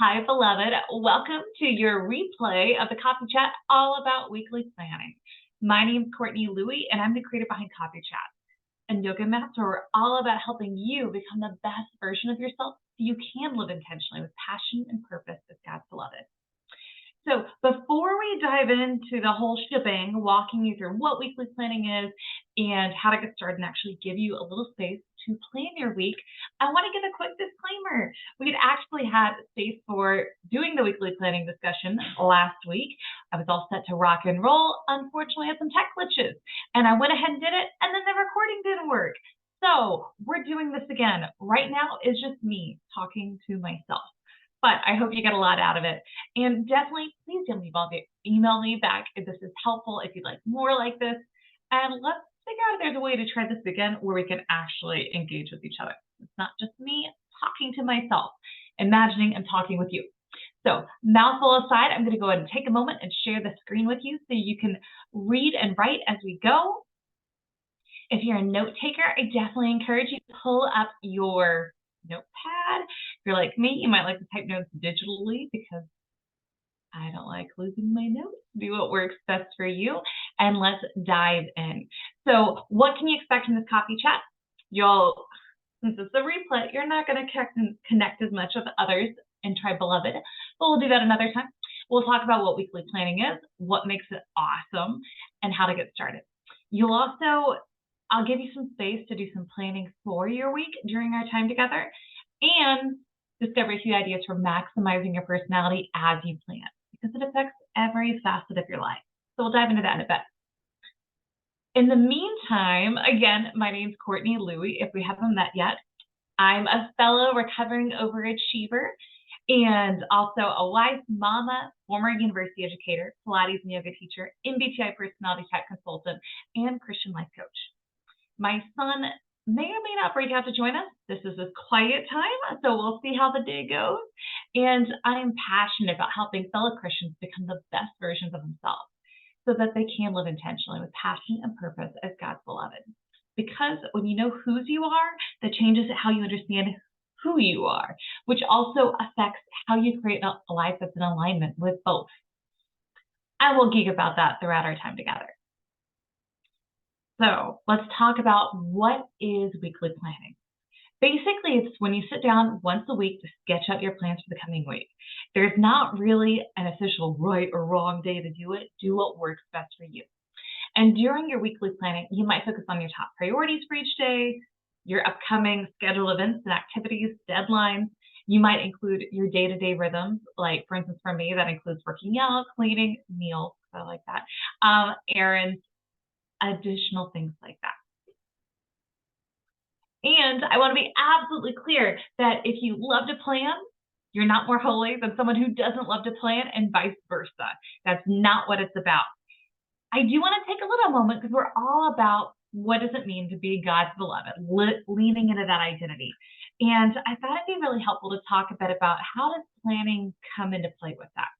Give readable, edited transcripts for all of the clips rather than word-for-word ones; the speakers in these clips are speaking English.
Hi, beloved. Welcome to your replay of the Coffee Chat all about weekly planning. My name is Courtney Louie, and I'm the creator behind Coffee Chat. And Yoga Master, we're all about helping you become the best version of yourself so you can live intentionally with passion and purpose as God's beloved. So before we dive into the whole shebang, walking you through what weekly planning is and how to get started and actually give you a little space to plan your week, I want to give a quick disclaimer. We had actually had space for doing the weekly planning discussion last week. I was all set to rock and roll. Unfortunately, I had some tech glitches, and I went ahead and did it, and then the recording didn't work. So we're doing this again. Right now is just me talking to myself. But I hope you get a lot out of it. And definitely, please email me back if this is helpful, if you'd like more like this. And let's figure out if there's a way to try this again where we can actually engage with each other. It's not just me talking to myself, imagining I'm talking with you. So mouthful aside, I'm going to go ahead and take a moment and share the screen with you so you can read and write as we go. If you're a note taker, I definitely encourage you to pull up your notepad. If you're like me, you might like to type notes digitally because I don't like losing my notes. Do what works best for you, and let's dive in. So what can you expect from this coffee chat? Since it's a replay, you're not going to connect as much with others and Tribe Beloved, but we'll do that another time. We'll talk about what weekly planning is, what makes it awesome, and how to get started. I'll give you some space to do some planning for your week during our time together and discover a few ideas for maximizing your personality as you plan, because it affects every facet of your life. So we'll dive into that in a bit. In the meantime, again, my name's Courtney Louie, if we haven't met yet. I'm a fellow recovering overachiever and also a wife, mama, former university educator, Pilates and yoga teacher, MBTI personality type consultant, and Christian life coach. My son may or may not break out to join us. This is his quiet time, so we'll see how the day goes. And I am passionate about helping fellow Christians become the best versions of themselves so that they can live intentionally with passion and purpose as God's beloved. Because when you know whose you are, that changes how you understand who you are, which also affects how you create a life that's in alignment with both. I will geek about that throughout our time together. So let's talk about what is weekly planning. Basically, it's when you sit down once a week to sketch out your plans for the coming week. There's not really an official right or wrong day to do it. Do what works best for you. And during your weekly planning, you might focus on your top priorities for each day, your upcoming scheduled events and activities, deadlines. You might include your day-to-day rhythms, like, for instance, for me, that includes working out, cleaning, meals, I like that, errands, additional things like that. And I want to be absolutely clear that if you love to plan, you're not more holy than someone who doesn't love to plan, and vice versa. That's not what it's about. I do want to take a little moment because we're all about what does it mean to be God's beloved, leaning into that identity. And I thought it'd be really helpful to talk a bit about how does planning come into play with that.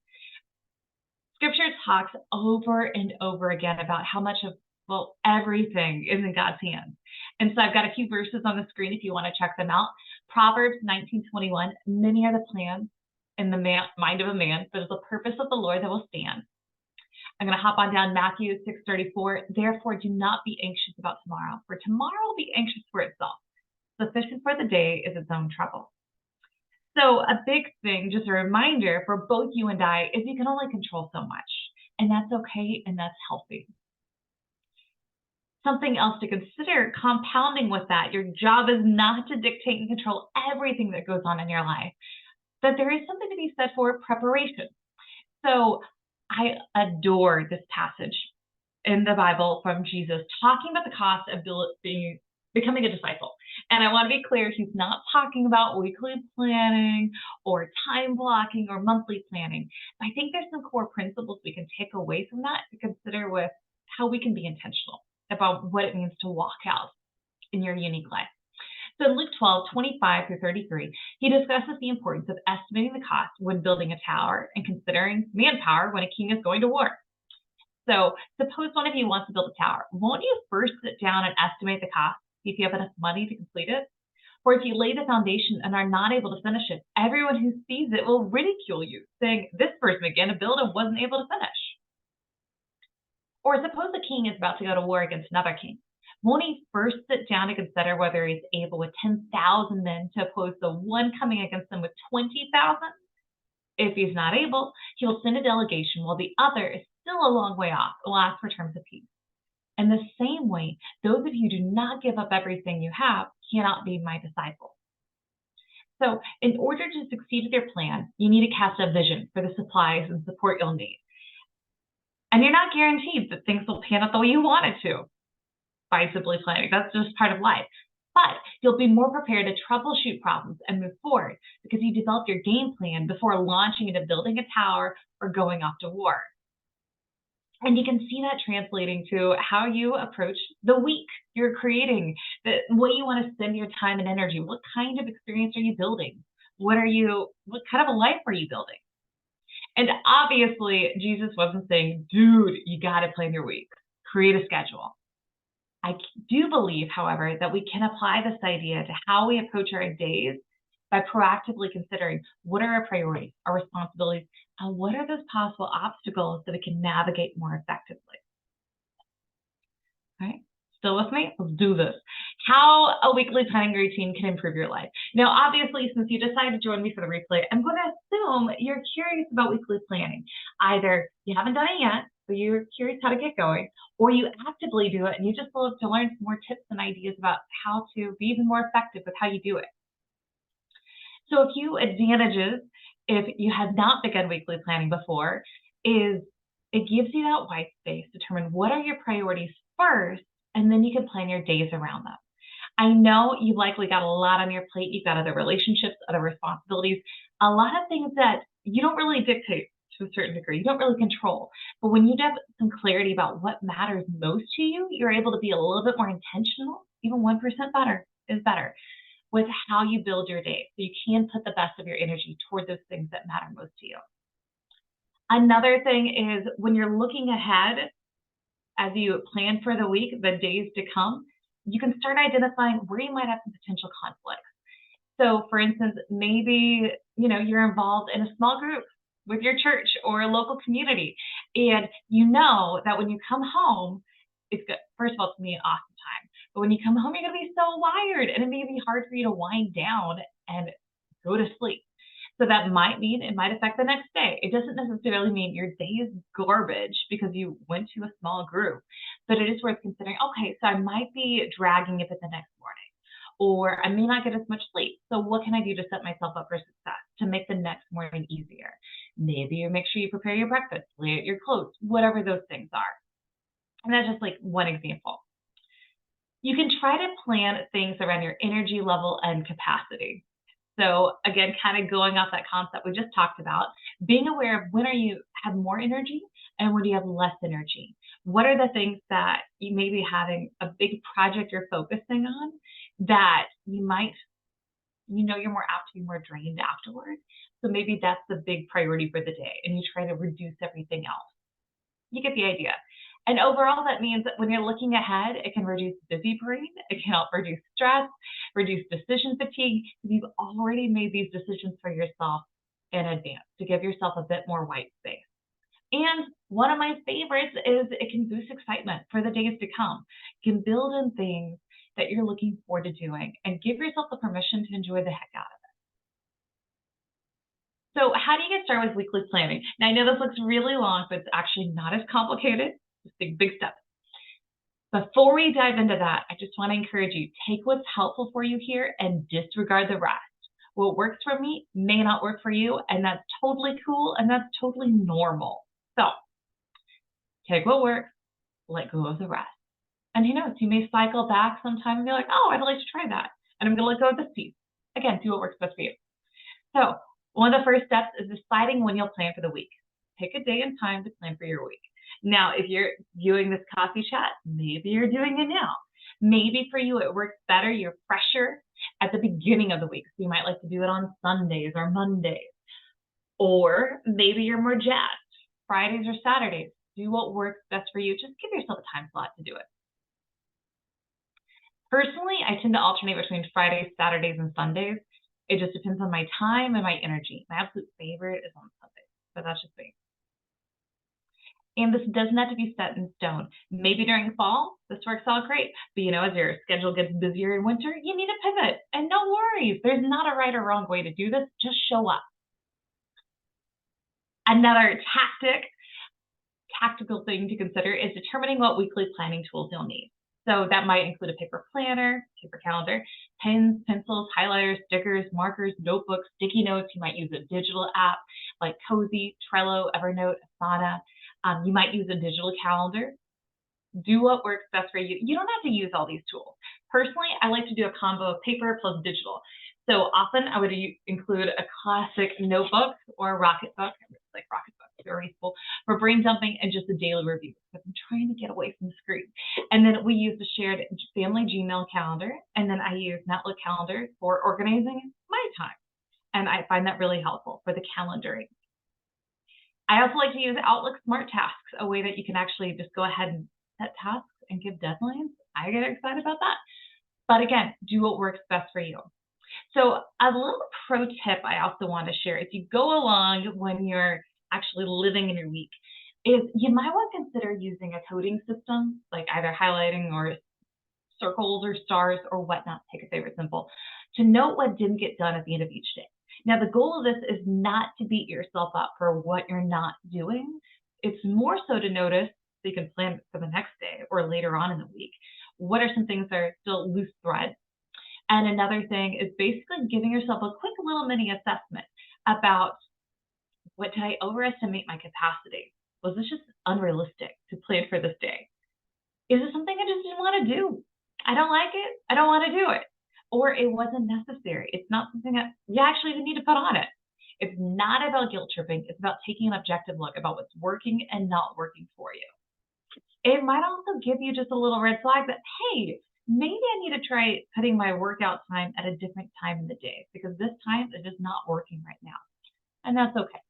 Scripture talks over and over again about how much of everything is in God's hands. And so I've got a few verses on the screen if you want to check them out. Proverbs 19:21, many are the plans in the mind of a man, but it's the purpose of the Lord that will stand. I'm going to hop on down Matthew 6:34. Therefore, do not be anxious about tomorrow, for tomorrow will be anxious for itself. Sufficient for the day is its own trouble. So a big thing, just a reminder for both you and I, is you can only control so much. And that's okay, and that's healthy. Something else to consider, compounding with that, your job is not to dictate and control everything that goes on in your life, but there is something to be said for preparation. So I adore this passage in the Bible from Jesus talking about the cost of becoming a disciple. And I want to be clear, he's not talking about weekly planning or time blocking or monthly planning. I think there's some core principles we can take away from that to consider with how we can be intentional about what it means to walk out in your unique life. So in Luke 12:25-33, he discusses the importance of estimating the cost when building a tower and considering manpower when a king is going to war. So suppose one of you wants to build a tower. Won't you first sit down and estimate the cost, see if you have enough money to complete it? Or if you lay the foundation and are not able to finish it, everyone who sees it will ridicule you, saying, "This person began to build and wasn't able to finish." Or suppose a king is about to go to war against another king. Won't he first sit down to consider whether he's able with 10,000 men to oppose the one coming against him with 20,000? If he's not able, he'll send a delegation while the other is still a long way off and will ask for terms of peace. In the same way, those of you who do not give up everything you have cannot be my disciples. So, in order to succeed with your plan, you need to cast a vision for the supplies and support you'll need. And you're not guaranteed that things will pan out the way you want it to by simply planning. That's just part of life. But you'll be more prepared to troubleshoot problems and move forward because you developed your game plan before launching into building a tower or going off to war. And you can see that translating to how you approach the week you're creating, the way you want to spend your time and energy. What kind of experience are you building? What kind of a life are you building? And obviously, Jesus wasn't saying, "Dude, you got to plan your week, create a schedule." I do believe, however, that we can apply this idea to how we approach our days by proactively considering what are our priorities, our responsibilities, and what are those possible obstacles that we can navigate more effectively. All right, still with me? Let's do this. How a weekly planning routine can improve your life. Now, obviously, since you decided to join me for the replay, I'm going to assume you're curious about weekly planning. Either you haven't done it yet, but you're curious how to get going, or you actively do it and you just love to learn some more tips and ideas about how to be even more effective with how you do it. So a few advantages if you have not begun weekly planning before is it gives you that white space to determine what are your priorities first, and then you can plan your days around them. I know you likely got a lot on your plate. You've got other relationships, other responsibilities, a lot of things that you don't really dictate to a certain degree. You don't really control. But when you have some clarity about what matters most to you, you're able to be a little bit more intentional. Even 1% better is better with how you build your day. So you can put the best of your energy toward those things that matter most to you. Another thing is when you're looking ahead as you plan for the week, the days to come, you can start identifying where you might have some potential conflicts. So for instance, maybe you're involved in a small group with your church or a local community, and you know that when you come home, it's good. First of all, it's gonna be an awesome time. But when you come home, you're gonna be so wired, and it may be hard for you to wind down and go to sleep. So that might mean it might affect the next day. It doesn't necessarily mean your day is garbage because you went to a small group, but it is worth considering, okay, so I might be dragging it the next morning, or I may not get as much sleep. So what can I do to set myself up for success to make the next morning easier? Maybe you make sure you prepare your breakfast, lay out your clothes, whatever those things are. And that's just like one example. You can try to plan things around your energy level and capacity. So again, kind of going off that concept we just talked about, being aware of when you have more energy and when you have less energy. What are the things that you may be having a big project you're focusing on that you're more apt to be more drained afterwards. So maybe that's the big priority for the day and you try to reduce everything else. You get the idea. And overall, that means that when you're looking ahead, it can reduce busy brain, it can help reduce stress, reduce decision fatigue, because you've already made these decisions for yourself in advance to give yourself a bit more white space. And one of my favorites is it can boost excitement for the days to come. You can build in things that you're looking forward to doing and give yourself the permission to enjoy the heck out of it. So how do you get started with weekly planning? Now, I know this looks really long, but it's actually not as complicated. Just big steps. Before we dive into that, I just want to encourage you, take what's helpful for you here and disregard the rest. What works for me may not work for you, and that's totally cool, and that's totally normal. So take what works, let go of the rest. And who knows, you may cycle back sometime and be like, oh, I'd like to try that. And I'm going to let go of this piece. Again, do what works best for you. So one of the first steps is deciding when you'll plan for the week. Pick a day and time to plan for your week. Now, if you're viewing this coffee chat, maybe you're doing it now. Maybe for you, it works better. You're fresher at the beginning of the week. So you might like to do it on Sundays or Mondays. Or maybe you're more jazzed. Fridays or Saturdays. Do what works best for you. Just give yourself a time slot to do it. Personally, I tend to alternate between Fridays, Saturdays, and Sundays. It just depends on my time and my energy. My absolute favorite is on Sundays, but that's just me. And this doesn't have to be set in stone. Maybe during fall, this works out great. But as your schedule gets busier in winter, you need to pivot. And no worries, there's not a right or wrong way to do this. Just show up. Another tactical thing to consider is determining what weekly planning tools you'll need. So that might include a paper planner, paper calendar, pens, pencils, highlighters, stickers, markers, notebooks, sticky notes. You might use a digital app like Cozy, Trello, Evernote, Asana. You might use a digital calendar. Do what works best for you. You don't have to use all these tools. Personally, I like to do a combo of paper plus digital. So often I would include a classic notebook or a Rocket book. I really like Rocket books, very useful for brain dumping and just a daily review because I'm trying to get away from the screen. And then we use the shared family Gmail calendar, and then I use Outlook calendar for organizing my time. And I find that really helpful for the calendaring. I also like to use Outlook Smart Tasks, a way that you can actually just go ahead and set tasks and give deadlines. I get excited about that. But again, do what works best for you. So a little pro tip I also want to share as you go along when you're actually living in your week is you might want to consider using a coding system, like either highlighting or circles or stars or whatnot, take a favorite symbol, to note what didn't get done at the end of each day. Now, the goal of this is not to beat yourself up for what you're not doing. It's more so to notice so you can plan for the next day or later on in the week. What are some things that are still loose threads? And another thing is basically giving yourself a quick little mini assessment about what did I overestimate my capacity? Was this just unrealistic to plan for this day? Is it something I just didn't want to do? I don't like it. I don't want to do it. Or it wasn't necessary. It's not something that you actually even need to put on it. It's not about guilt tripping. It's about taking an objective look about what's working and not working for you. It might also give you just a little red flag that, hey, maybe I need to try putting my workout time at a different time in the day because this time is just not working right now. And that's okay.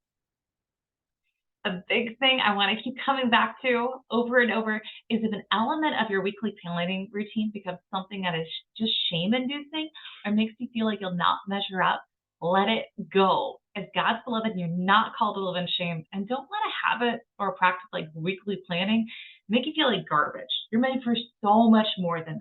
A big thing I want to keep coming back to over and over is if an element of your weekly planning routine becomes something that is just shame-inducing or makes you feel like you'll not measure up, let it go. As God's beloved, you're not called to live in shame. And don't let a habit or a practice like weekly planning make you feel like garbage. You're made for so much more than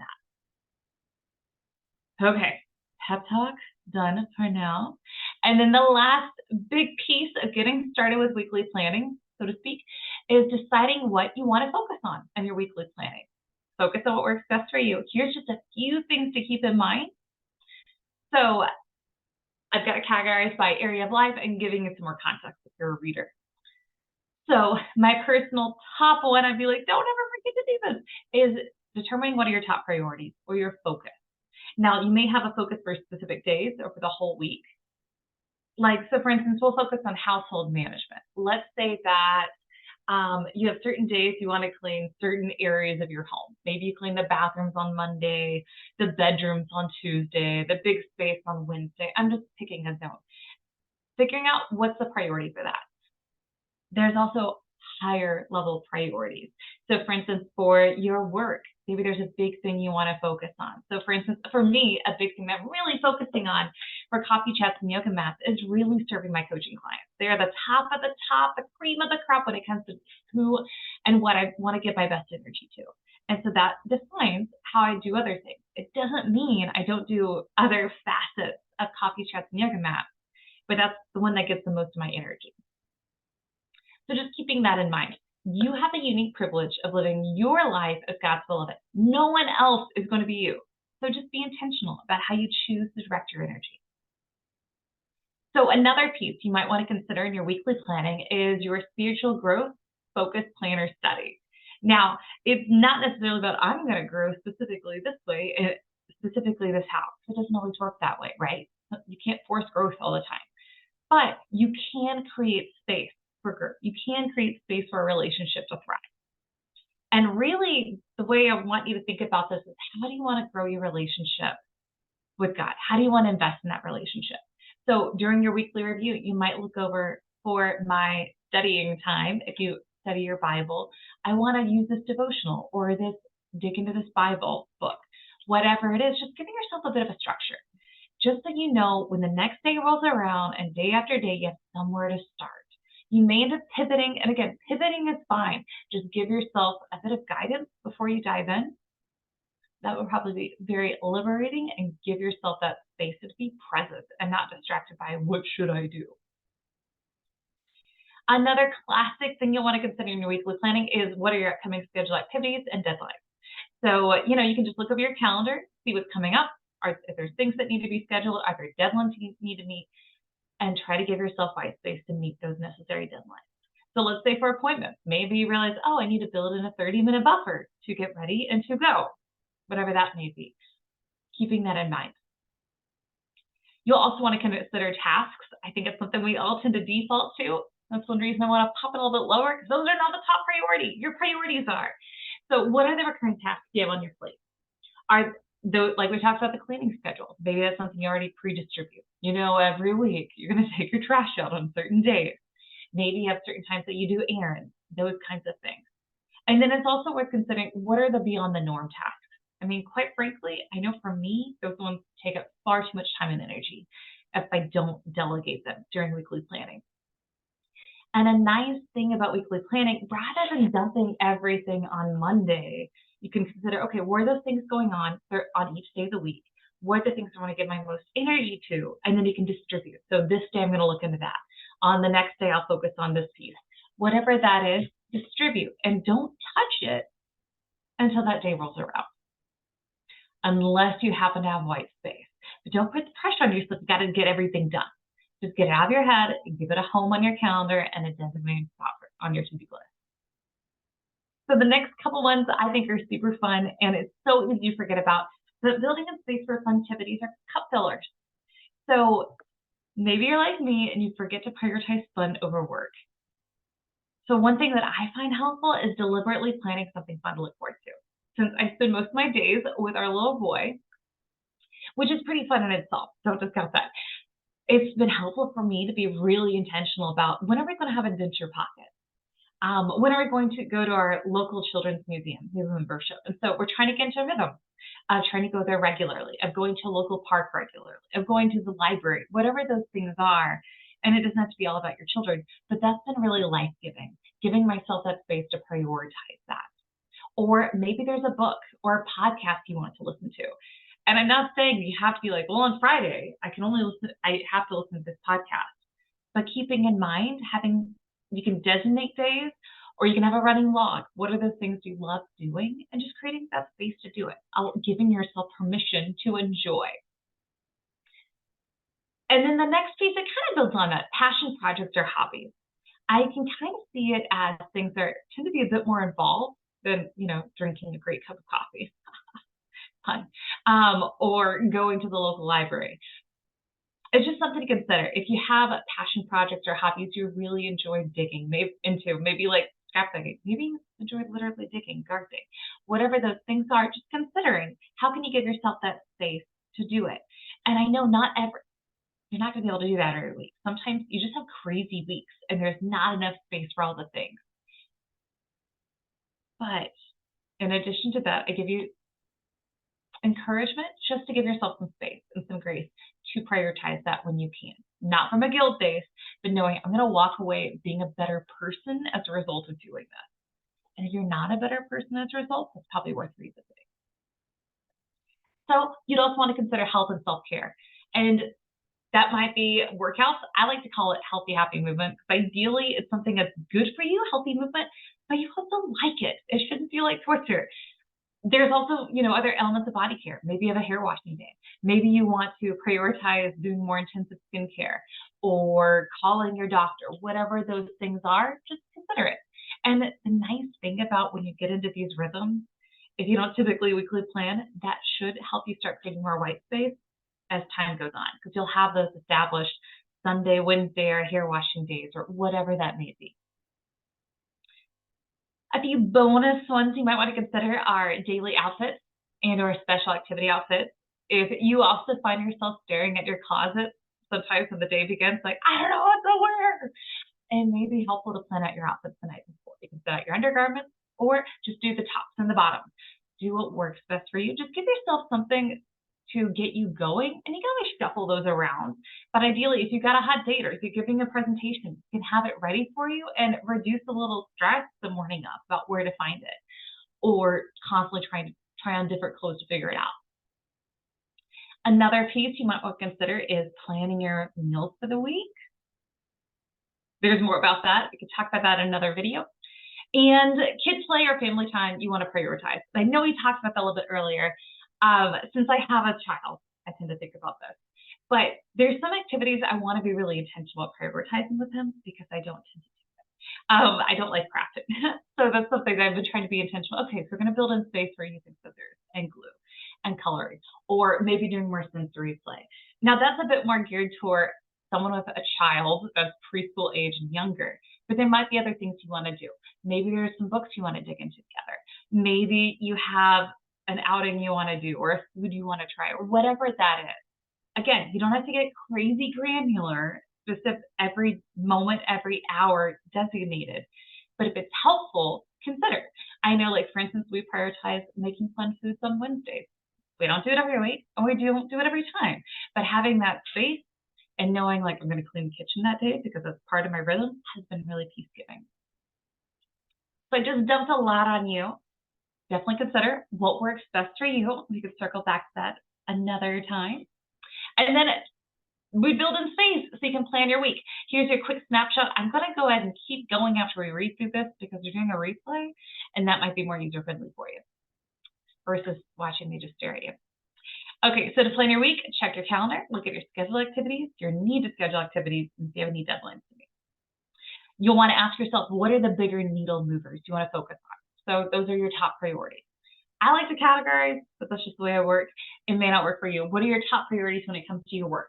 that. Okay, pep talk done for now. And then the last big piece of getting started with weekly planning, so to speak, is deciding what you want to focus on in your weekly planning. Focus on what works best for you. Here's just a few things to keep in mind. So I've got it categorized by area of life and giving it some more context if you're a reader. So my personal top one, I'd be like, don't ever forget to do this, is determining what are your top priorities or your focus. Now, you may have a focus for specific days or for the whole week. So for instance, we'll focus on household management. Let's say that you have certain days you want to clean certain areas of your home. Maybe you clean the bathrooms on Monday, the bedrooms on Tuesday, the big space on Wednesday. I'm just picking a zone. Figuring out what's the priority for that. There's also higher level priorities. So for instance, for your work, maybe there's a big thing you want to focus on. So for instance, for me, a big thing that I'm really focusing on for coffee chats and yoga mats is really serving my coaching clients. They're the top of the top, the cream of the crop when it comes to who and what I want to give my best energy to. And so that defines how I do other things. It doesn't mean I don't do other facets of coffee chats and yoga mats, but that's the one that gets the most of my energy. So just keeping that in mind, you have the unique privilege of living your life as God's beloved. No one else is going to be you. So just be intentional about how you choose to direct your energy. So another piece you might want to consider in your weekly planning is your spiritual growth focus planner study. Now, it's not necessarily about I'm going to grow specifically this way, specifically this house. It doesn't always work that way, right? You can't force growth all the time. But you can create space for growth. You can create space for a relationship to thrive. And really, the way I want you to think about this is how do you want to grow your relationship with God? How do you want to invest in that relationship? So during your weekly review, you might look over for my studying time. If you study your Bible, I want to use this devotional or dig into this Bible book. whatever it is, just giving yourself a bit of a structure. Just so you know when the next day rolls around and day after day, you have somewhere to start. You may end up pivoting, and again, pivoting is fine. Just give yourself a bit of guidance before you dive in. That would probably be very liberating and give yourself that space to be present and not distracted by what should I do. Another classic thing you'll want to consider in your weekly planning is what are your upcoming scheduled activities and deadlines. So, you can just look over your calendar, see what's coming up, or if there's things that need to be scheduled, are there deadlines you need to meet, and try to give yourself white space to meet those necessary deadlines. So let's say for appointments, maybe you realize, oh, I need to build in a 30-minute buffer to get ready and to go, whatever that may be, keeping that in mind. You'll also want to consider tasks. I think it's something we all tend to default to. That's one reason I want to pop it a little bit lower, because those are not the top priority. Your priorities are. So what are the recurring tasks you have on your plate? Are those, like we talked about the cleaning schedule, maybe that's something you already pre-distribute. Every week you're going to take your trash out on certain days. Maybe you have certain times that you do errands, those kinds of things. And then it's also worth considering, what are the beyond the norm tasks? I mean, quite frankly, I know for me, those ones take up far too much time and energy if I don't delegate them during weekly planning. And a nice thing about weekly planning, rather than dumping everything on Monday, you can consider, okay, what are those things going on each day of the week? What are the things I want to give my most energy to? And then you can distribute. So this day I'm going to look into that. On the next day, I'll focus on this piece. Whatever that is, distribute and don't touch it until that day rolls around, unless you happen to have white space. But don't put the pressure on yourself. You got to get everything done. Just get it out of your head and give it a home on your calendar and a designated spot on your to-do list. So the next couple ones I think are super fun, and it's so easy to forget about. But building a space for fun activities are cup fillers. So maybe you're like me and you forget to prioritize fun over work. So one thing that I find helpful is deliberately planning something fun to look forward to. Since I spend most of my days with our little boy, which is pretty fun in itself, don't discount that. It's been helpful for me to be really intentional about when are we going to have adventure pocket? When are we going to go to our local children's museum? We have a membership. And so we're trying to get into a rhythm, trying to go there regularly, of going to a local park regularly, of going to the library, whatever those things are. And it doesn't have to be all about your children, but that's been really life-giving, giving myself that space to prioritize that. Or maybe there's a book or a podcast you want to listen to. And I'm not saying you have to be like, well, on Friday, I have to listen to this podcast. But keeping in mind, you can designate days, or you can have a running log. What are those things you love doing? And just creating that space to do it, giving yourself permission to enjoy. And then the next piece, it kind of builds on that, passion projects or hobbies. I can kind of see it as things that tend to be a bit more involved than, drinking a great cup of coffee. Fun. Or going to the local library. It's just something to consider. If you have passion projects or hobbies you really enjoy digging into, maybe like scrapbooking, maybe you enjoy literally digging, gardening, whatever those things are, just considering how can you give yourself that space to do it. And I know you're not going to be able to do that every week. Sometimes you just have crazy weeks and there's not enough space for all the things. But in addition to that, I give you encouragement just to give yourself some space and some grace to prioritize that when you can. Not from a guilt base, but knowing I'm going to walk away being a better person as a result of doing that. And if you're not a better person as a result, that's probably worth revisiting. So you'd also want to consider health and self-care. And that might be workouts. I like to call it healthy, happy movement. Because ideally, it's something that's good for you, healthy movement, but you also like it. It shouldn't feel like torture. There's also, other elements of body care. Maybe you have a hair washing day. Maybe you want to prioritize doing more intensive skincare or calling your doctor. Whatever those things are, just consider it. And the nice thing about when you get into these rhythms, if you don't typically weekly plan, that should help you start creating more white space as time goes on, because you'll have those established Sunday, Wednesday, or hair washing days, or whatever that may be. A few bonus ones you might want to consider are daily outfits and or special activity outfits. If you also find yourself staring at your closet sometimes when the day begins, like, I don't know what to wear, it may be helpful to plan out your outfits the night before. You can set out your undergarments or just do the tops and the bottoms. do what works best for you. Just give yourself something to get you going, and you can always shuffle those around. But ideally, if you've got a hot date or if you're giving a presentation, you can have it ready for you and reduce a little stress the morning up about where to find it, or constantly trying to try on different clothes to figure it out. Another piece you might want to consider is planning your meals for the week. There's more about that. We could talk about that in another video. And kid play or family time, you want to prioritize. I know we talked about that a little bit earlier. Since I have a child, I tend to think about this. But there's some activities I want to be really intentional about prioritizing with him because I don't tend to do that. I don't like crafting. So that's something that I've been trying to be intentional. Okay, so we're going to build in space for using scissors and glue and coloring, or maybe doing more sensory play. Now that's a bit more geared toward someone with a child that's preschool age and younger, but there might be other things you want to do. Maybe there's some books you want to dig into together. Maybe you have an outing you want to do, or a food you want to try, or whatever that is. Again, you don't have to get crazy granular, just if every moment, every hour designated. But if it's helpful, consider. I know, like, for instance, we prioritize making fun foods on Wednesdays. We don't do it every week, and we don't do it every time. But having that space and knowing, like, I'm going to clean the kitchen that day because that's part of my rhythm has been really peace-giving. So I just dumped a lot on you. Definitely consider what works best for you. We could circle back to that another time. And then we build in space so you can plan your week. Here's your quick snapshot. I'm going to go ahead and keep going after we read through this because you're doing a replay, and that might be more user-friendly for you versus watching me just stare at you. Okay, so to plan your week, check your calendar, look at your schedule activities, your need to schedule activities, and see if you have any deadlines to meet. You'll want to ask yourself, what are the bigger needle movers you want to focus on? So those are your top priorities. I like to categorize, but that's just the way I work. It may not work for you. What are your top priorities when it comes to your work,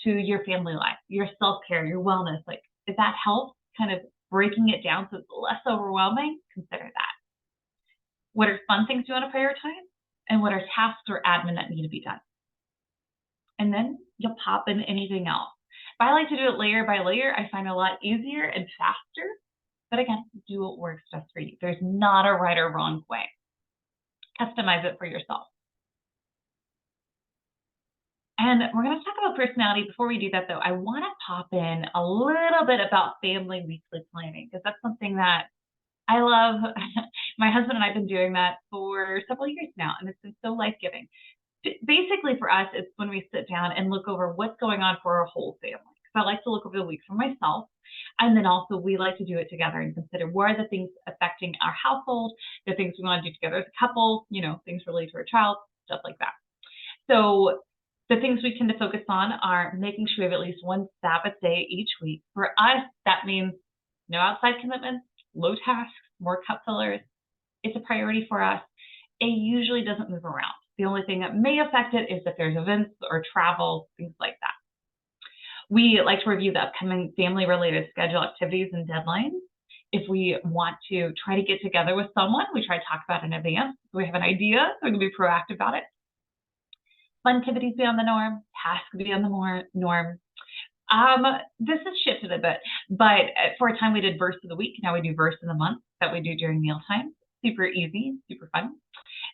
to your family life, your self-care, your wellness? Like, if that helps, kind of breaking it down so it's less overwhelming, consider that. What are fun things you want to prioritize? And what are tasks or admin that need to be done? And then you'll pop in anything else. If I like to do it layer by layer, I find it a lot easier and faster. But again, do what works best for you. There's not a right or wrong way. Customize it for yourself. And we're going to talk about personality. Before we do that, though, I want to pop in a little bit about family weekly planning, because that's something that I love. My husband and I have been doing that for several years now, and it's been so life-giving. Basically, for us, it's when we sit down and look over what's going on for our whole family. Because I like to look over the week for myself, and then also we like to do it together and consider what are the things affecting our household, the things we want to do together as a couple, things related to our child, stuff like that. So the things we tend to focus on are making sure we have at least one Sabbath day each week. For us, that means no outside commitments, low tasks, more cup fillers. It's a priority for us. It usually doesn't move around. The only thing that may affect it is if there's events or travel, things like that. We like to review the upcoming family-related schedule activities and deadlines. If we want to try to get together with someone, we try to talk about it in advance. So we have an idea, so we can be proactive about it. Fun activities beyond the norm, tasks beyond the norm. This has shifted a bit, but for a time we did verse of the week. Now we do verse of the month that we do during mealtime. Super easy, super fun.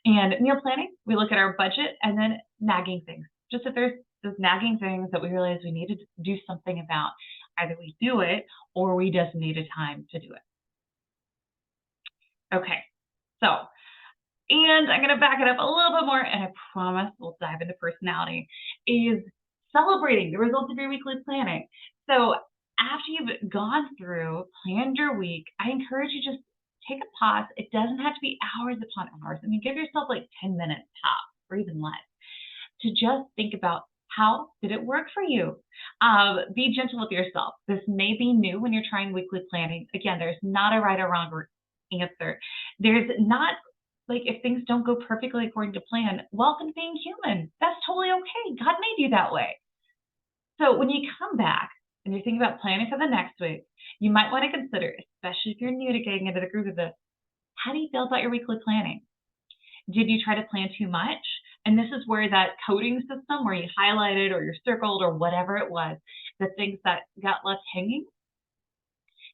And meal planning, we look at our budget, and then nagging things. Just if there's those nagging things that we realize we need to do something about, either we do it or we just need a time to do it. Okay, so, and I'm going to back it up a little bit more, and I promise we'll dive into personality, is celebrating the results of your weekly planning. So after you've gone through, planned your week, I encourage you just take a pause. It doesn't have to be hours upon hours. I mean, give yourself like 10 minutes tops or even less to just think about how did it work for you. Be gentle with yourself. This may be new when you're trying weekly planning. Again, there's not a right or wrong answer. There's not, like, if things don't go perfectly according to plan, welcome to being human. That's totally okay. God made you that way. So when you come back and you're thinking about planning for the next week, you might want to consider, especially if you're new to getting into the groove of this, how do you feel about your weekly planning? Did you try to plan too much? And this is where that coding system where you highlighted or you circled or whatever it was, the things that got left hanging,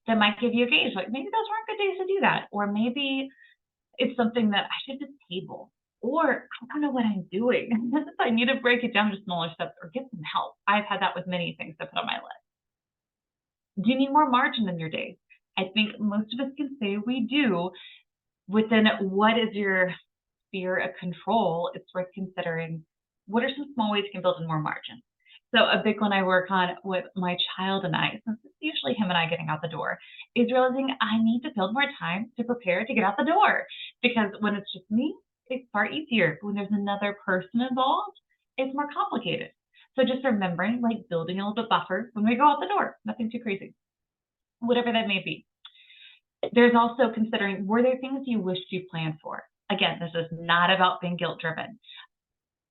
that might give you a gauge. Like, maybe those weren't good days to do that. Or maybe it's something that I should just table. Or I don't know what I'm doing. I need to break it down to smaller steps or get some help. I've had that with many things to put on my list. Do you need more margin in your day? I think most of us can say we do. Within what is your sphere of control, it's worth considering what are some small ways you can build in more margin. So a big one I work on with my child and I, since it's usually him and I getting out the door, is realizing I need to build more time to prepare to get out the door. Because when it's just me, it's far easier. When there's another person involved, it's more complicated. So just remembering, like building a little bit buffer when we go out the door, nothing too crazy, whatever that may be. There's also considering, were there things you wished you planned for? Again, this is not about being guilt driven.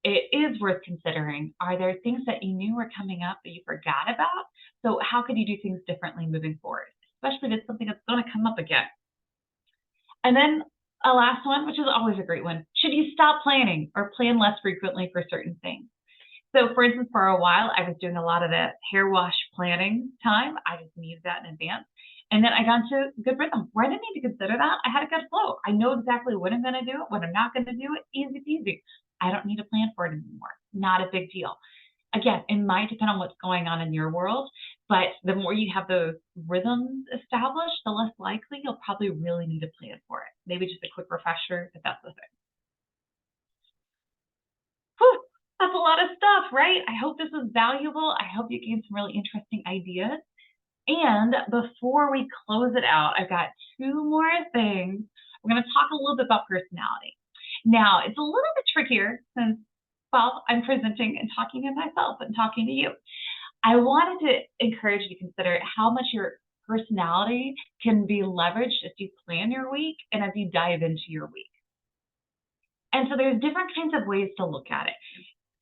It is worth considering, are there things that you knew were coming up that you forgot about? So how could you do things differently moving forward, especially if it's something that's going to come up again? And then a last one, which is always a great one, should you stop planning or plan less frequently for certain things? So for instance, for a while, I was doing a lot of the hair wash planning time. I just needed that in advance. And then I got into good rhythm where I didn't need to consider that. I had a good flow. I know exactly when I'm going to do it, when I'm not going to do it. Easy peasy. I don't need to plan for it anymore. Not a big deal. Again, it might depend on what's going on in your world, but the more you have those rhythms established, the less likely you'll probably really need to plan for it. Maybe just a quick refresher if that's the thing. Whew, that's a lot of stuff, right? I hope this was valuable. I hope you gained some really interesting ideas. And before we close it out, I've got two more things. We're going to talk a little bit about personality. Now, it's a little bit trickier since, well, I'm presenting and talking to myself and talking to you. I wanted to encourage you to consider how much your personality can be leveraged as you plan your week and as you dive into your week. And so there's different kinds of ways to look at it.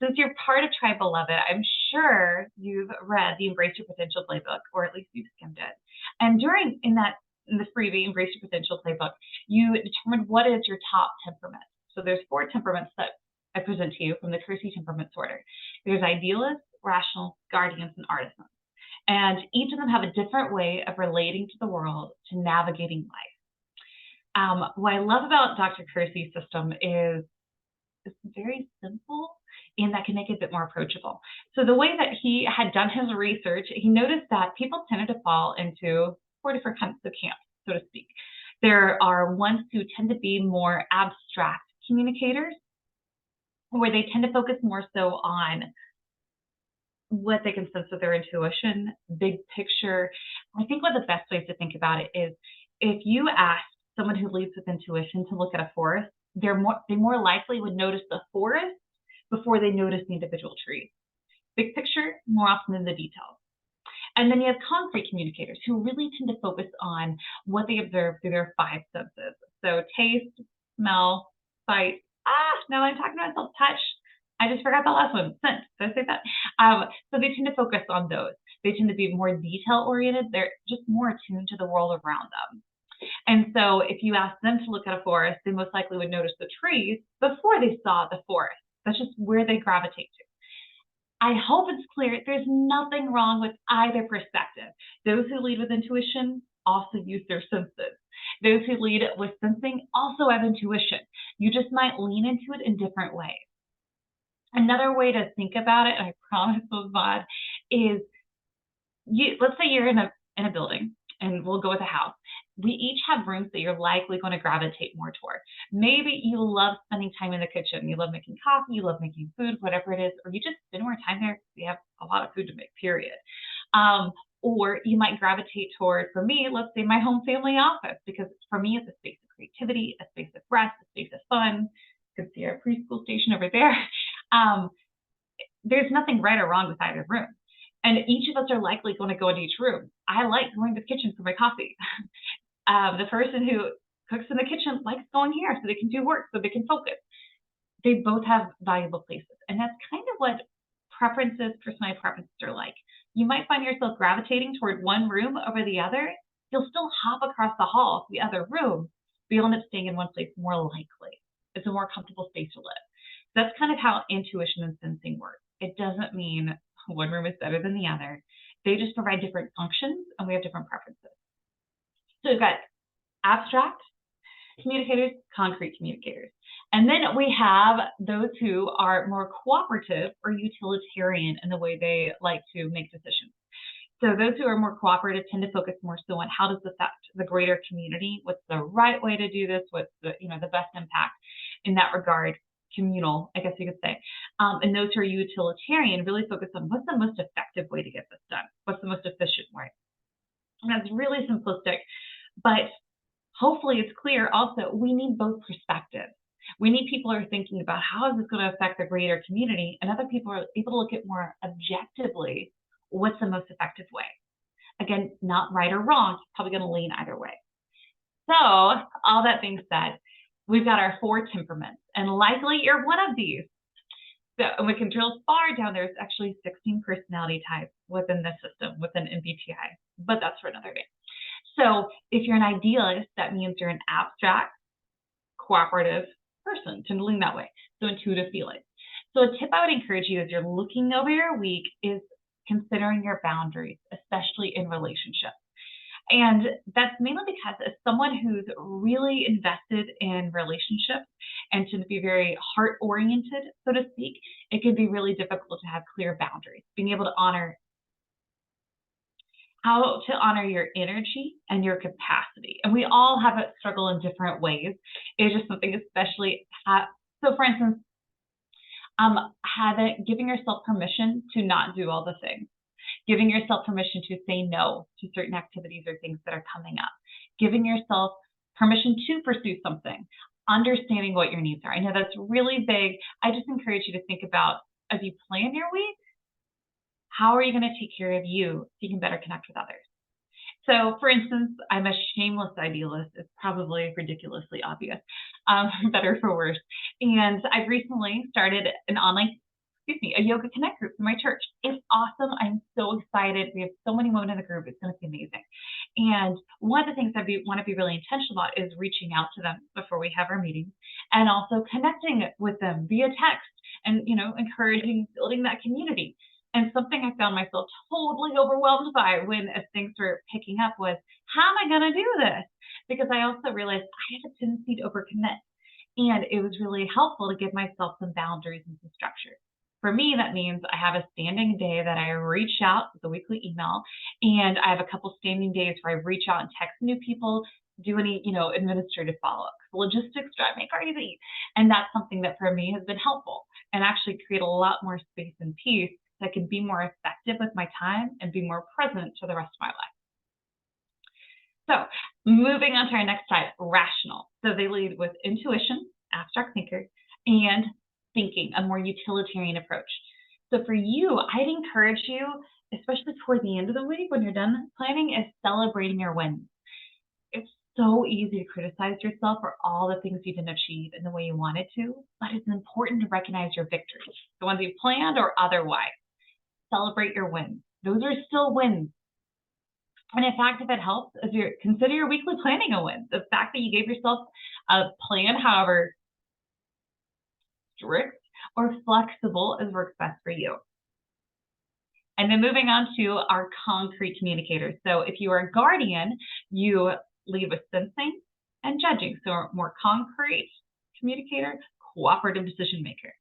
Since you're part of Tribe Beloved, I'm sure you've read the Embrace Your Potential playbook, or at least you've skimmed it. And in the freebie Embrace Your Potential playbook, you determined what is your top temperament. So there's 4 temperaments that I present to you from the Kersey temperaments order. There's idealists, rationals, guardians, and artisans. And each of them have a different way of relating to the world, to navigating life. What I love about Dr. Kersey's system is it's very simple, and that can make it a bit more approachable. So the way that he had done his research, he noticed that people tended to fall into 4 different kinds of camps, so to speak. There are ones who tend to be more abstract communicators, where they tend to focus more so on what they can sense with their intuition, big picture. I think one of the best ways to think about it is if you ask someone who leads with intuition to look at a forest, they more likely would notice the forest before they notice the individual trees. Big picture, more often than the details. And then you have concrete communicators who really tend to focus on what they observe through their 5 senses. So taste, smell, sight. Now I'm talking to myself, touch. I just forgot the last one, scent. Did I say that? So they tend to focus on those. They tend to be more detail oriented. They're just more attuned to the world around them. And so if you ask them to look at a forest, they most likely would notice the trees before they saw the forest. That's just where they gravitate to. I hope it's clear. There's nothing wrong with either perspective. Those who lead with intuition also use their senses. Those who lead with sensing also have intuition. You just might lean into it in different ways. Another way to think about it, and I promise it was bad, is let's say you're in a building, and we'll go with a house. We each have rooms that you're likely going to gravitate more toward. Maybe you love spending time in the kitchen. You love making coffee, you love making food, whatever it is, or you just spend more time there because you have a lot of food to make, period. Or you might gravitate toward, for me, let's say my home family office, because for me it's a space of creativity, a space of rest, a space of fun. You can see our preschool station over there. There's nothing right or wrong with either room. And each of us are likely going to go into each room. I like going to the kitchen for my coffee. The person who cooks in the kitchen likes going here so they can do work, so they can focus. They both have valuable places. And that's kind of what personality preferences are like. You might find yourself gravitating toward one room over the other. You'll still hop across the hall to the other room, but you'll end up staying in one place more likely. It's a more comfortable space to live. That's kind of how intuition and sensing work. It doesn't mean one room is better than the other. They just provide different functions, and we have different preferences. So we've got abstract, communicators, concrete communicators. And then we have those who are more cooperative or utilitarian in the way they like to make decisions. So those who are more cooperative tend to focus more so on how does this affect the greater community? What's the right way to do this? What's the the best impact in that regard? Communal, I guess you could say. And those who are utilitarian really focus on what's the most effective way to get this done? What's the most efficient way? And that's really simplistic, but hopefully it's clear also we need both perspectives. We need people who are thinking about how is this going to affect the greater community, and other people are able to look at more objectively what's the most effective way. Again, not right or wrong, it's probably going to lean either way. So all that being said, we've got our 4 temperaments, and likely you're one of these. So and we can drill far down. There's actually 16 personality types within the system, within MBTI, but that's for another day. So if you're an idealist, that means you're an abstract, cooperative person, tend to lean that way. So intuitive feeling. So a tip I would encourage you as you're looking over your week is considering your boundaries, especially in relationships. And that's mainly because as someone who's really invested in relationships and to be very heart-oriented, so to speak, it can be really difficult to have clear boundaries, being able to honor how to honor your energy and your capacity. And we all have a struggle in different ways. It's just something especially, so for instance, giving yourself permission to not do all the things, giving yourself permission to say no to certain activities or things that are coming up, giving yourself permission to pursue something, understanding what your needs are. I know that's really big. I just encourage you to think about, as you plan your week, how are you going to take care of you so you can better connect with others? So, for instance, I'm a shameless idealist. It's probably ridiculously obvious, better for worse. And I've recently started an online, a yoga connect group in my church. It's awesome. I'm so excited. We have so many women in the group. It's going to be amazing. And one of the things I want to be really intentional about is reaching out to them before we have our meetings, and also connecting with them via text and, encouraging building that community. And something I found myself totally overwhelmed by when as things were picking up was, how am I going to do this? Because I also realized I had a tendency to overcommit. And it was really helpful to give myself some boundaries and some structure. For me, that means I have a standing day that I reach out with a weekly email, and I have a couple standing days where I reach out and text new people, do any, administrative follow-up. Logistics drive me crazy. And that's something that for me has been helpful and actually create a lot more space and peace so I can be more effective with my time and be more present for the rest of my life. So moving on to our next type, rational. So they lead with intuition, abstract thinker, and thinking, a more utilitarian approach. So for you, I'd encourage you, especially toward the end of the week when you're done planning, is celebrating your wins. It's so easy to criticize yourself for all the things you didn't achieve in the way you wanted to, but it's important to recognize your victories, the ones you planned or otherwise. Celebrate your wins. Those are still wins. And in fact, if it helps, consider your weekly planning a win. The fact that you gave yourself a plan, however strict or flexible as works best for you. And then moving on to our concrete communicators. So if you are a guardian, you lead with sensing and judging. So more concrete communicator, cooperative decision maker.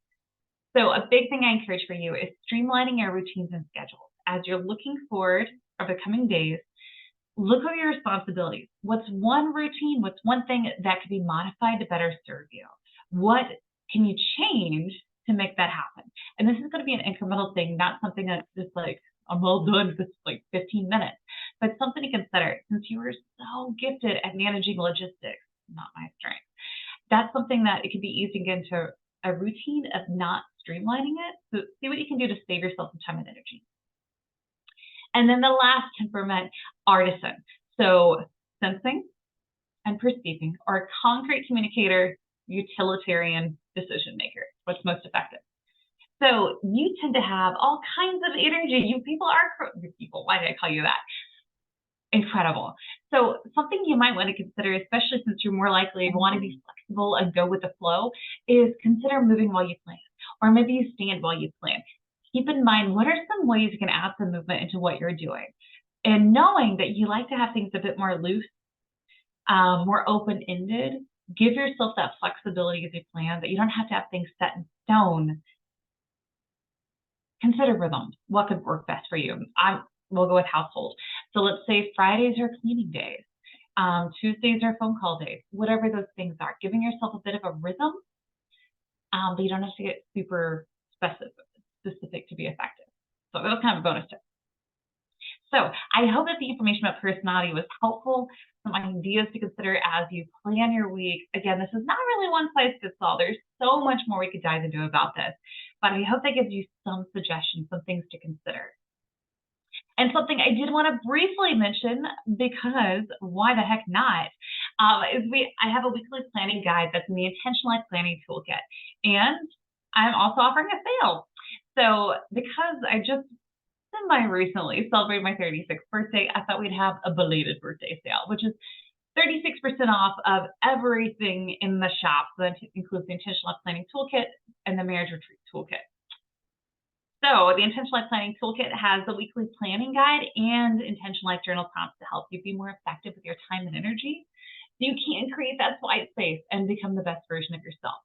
So a big thing I encourage for you is streamlining your routines and schedules. As you're looking forward over the coming days, look over your responsibilities. What's one routine? What's one thing that could be modified to better serve you? What can you change to make that happen? And this is going to be an incremental thing, not something that's just like, I'm all done, this is like 15 minutes, but something to consider since you are so gifted at managing logistics, not my strength. That's something that it could be easy to get into a routine of not streamlining it. So see what you can do to save yourself some time and energy. And then the last temperament, artisan. So sensing and perceiving, or a concrete communicator, utilitarian decision maker. What's most effective? So you tend to have all kinds of energy. You people, why did I call you that? Incredible. So something you might want to consider, especially since you're more likely to want to be flexible and go with the flow, is consider moving while you plan, or maybe you stand while you plan. Keep in mind, what are some ways you can add some movement into what you're doing? And knowing that you like to have things a bit more loose, more open-ended, Give yourself that flexibility as you plan, that you don't have to have things set in stone. Consider rhythms. What could work best for you? We'll go with household. So let's say Fridays are cleaning days. Tuesdays are phone call days. Whatever those things are, giving yourself a bit of a rhythm, but you don't have to get super specific to be effective. So that was kind of a bonus tip. So I hope that the information about personality was helpful, some ideas to consider as you plan your week. Again, this is not really one size fits all. There's so much more we could dive into about this, but I hope that gives you some suggestions, some things to consider. And something I did want to briefly mention, because why the heck not, is I have a weekly planning guide that's in the Intentional Life Planning Toolkit, and I'm also offering a sale. So because I just recently celebrated my 36th birthday, I thought we'd have a belated birthday sale, which is 36% off of everything in the shop. So that includes the Intentional Life Planning Toolkit and the Marriage Retreat Toolkit. So the Intentional Life Planning Toolkit has the weekly planning guide and intentional life journal prompts to help you be more effective with your time and energy, so you can create that white space and become the best version of yourself.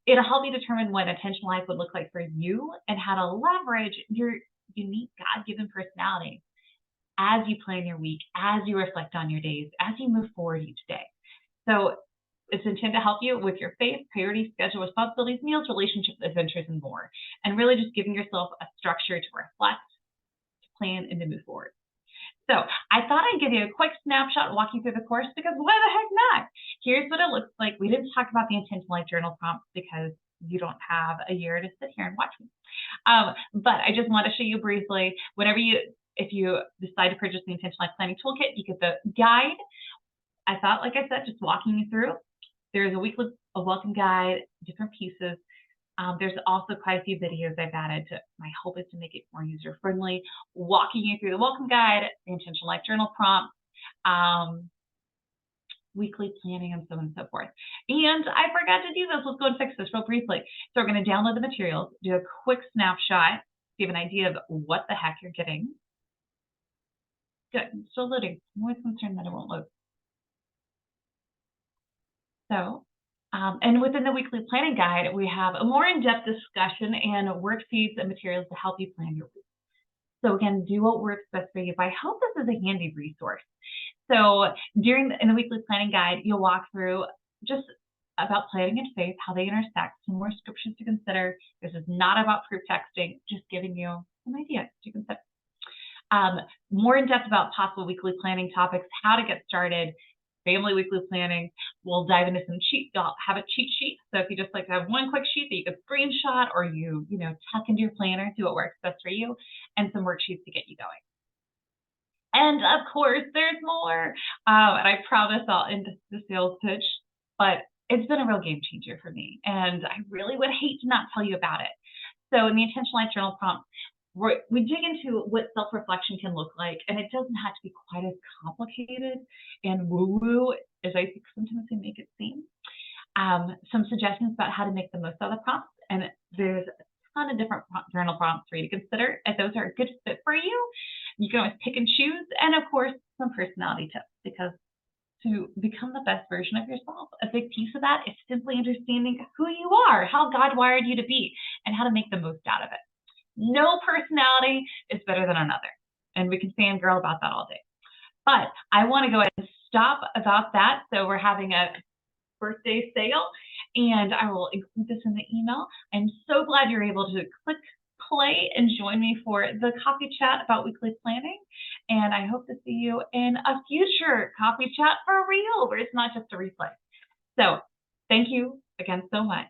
It'll help you determine what intentional life would look like for you and how to leverage your unique God-given personality as you plan your week, as you reflect on your days, as you move forward each day. So it's intended to help you with your faith, priorities, schedule, responsibilities, meals, relationships, adventures, and more. And really just giving yourself a structure to reflect, to plan, and to move forward. So I thought I'd give you a quick snapshot and walk you through the course, because why the heck not? Here's what it looks like. We didn't talk about the Intentional Life Journal prompts because you don't have a year to sit here and watch me. But I just want to show you briefly, if you decide to purchase the Intentional Life Planning Toolkit, you get the guide. I thought, like I said, just walking you through. There's a welcome guide, different pieces. There's also quite a few videos I've added. My hope is to make it more user-friendly, walking you through the welcome guide, the Intentional Life Journal prompt, weekly planning, and so on and so forth. And I forgot to do this. Let's go and fix this real briefly. So we're going to download the materials, do a quick snapshot, give an idea of what the heck you're getting. Good. It's still loading. I'm always concerned that it won't load. So, and within the weekly planning guide, we have a more in-depth discussion and worksheets and materials to help you plan your week. So again, do what works best for you. But I hope this is a handy resource. So in the weekly planning guide, you'll walk through just about planning and faith, how they intersect, some more scriptures to consider. This is not about proof texting, just giving you some ideas to consider. More in depth about possible weekly planning topics, how to get started, family weekly planning. We'll dive into some I'll have a cheat sheet. So if you just like to have one quick sheet that you could screenshot or you tuck into your planner, see what works best for you, and some worksheets to get you going. And of course, there's more. And I promise I'll end the sales pitch, but it's been a real game changer for me. And I really would hate to not tell you about it. So in the Intentional Life Journal prompt, we dig into what self-reflection can look like, and it doesn't have to be quite as complicated and woo-woo as I think sometimes we make it seem. Some suggestions about how to make the most out of the prompts, and there's a ton of different journal prompts for you to consider. If those are a good fit for you, you can always pick and choose, and of course, some personality tips, because to become the best version of yourself, a big piece of that is simply understanding who you are, how God wired you to be, and how to make the most out of it. No personality is better than another, and we can fangirl about that all day. But I want to go ahead and stop about that. So we're having a birthday sale, and I will include this in the email. I'm so glad you're able to click play and join me for the coffee chat about weekly planning. And I hope to see you in a future coffee chat for real, where it's not just a replay. So thank you again so much.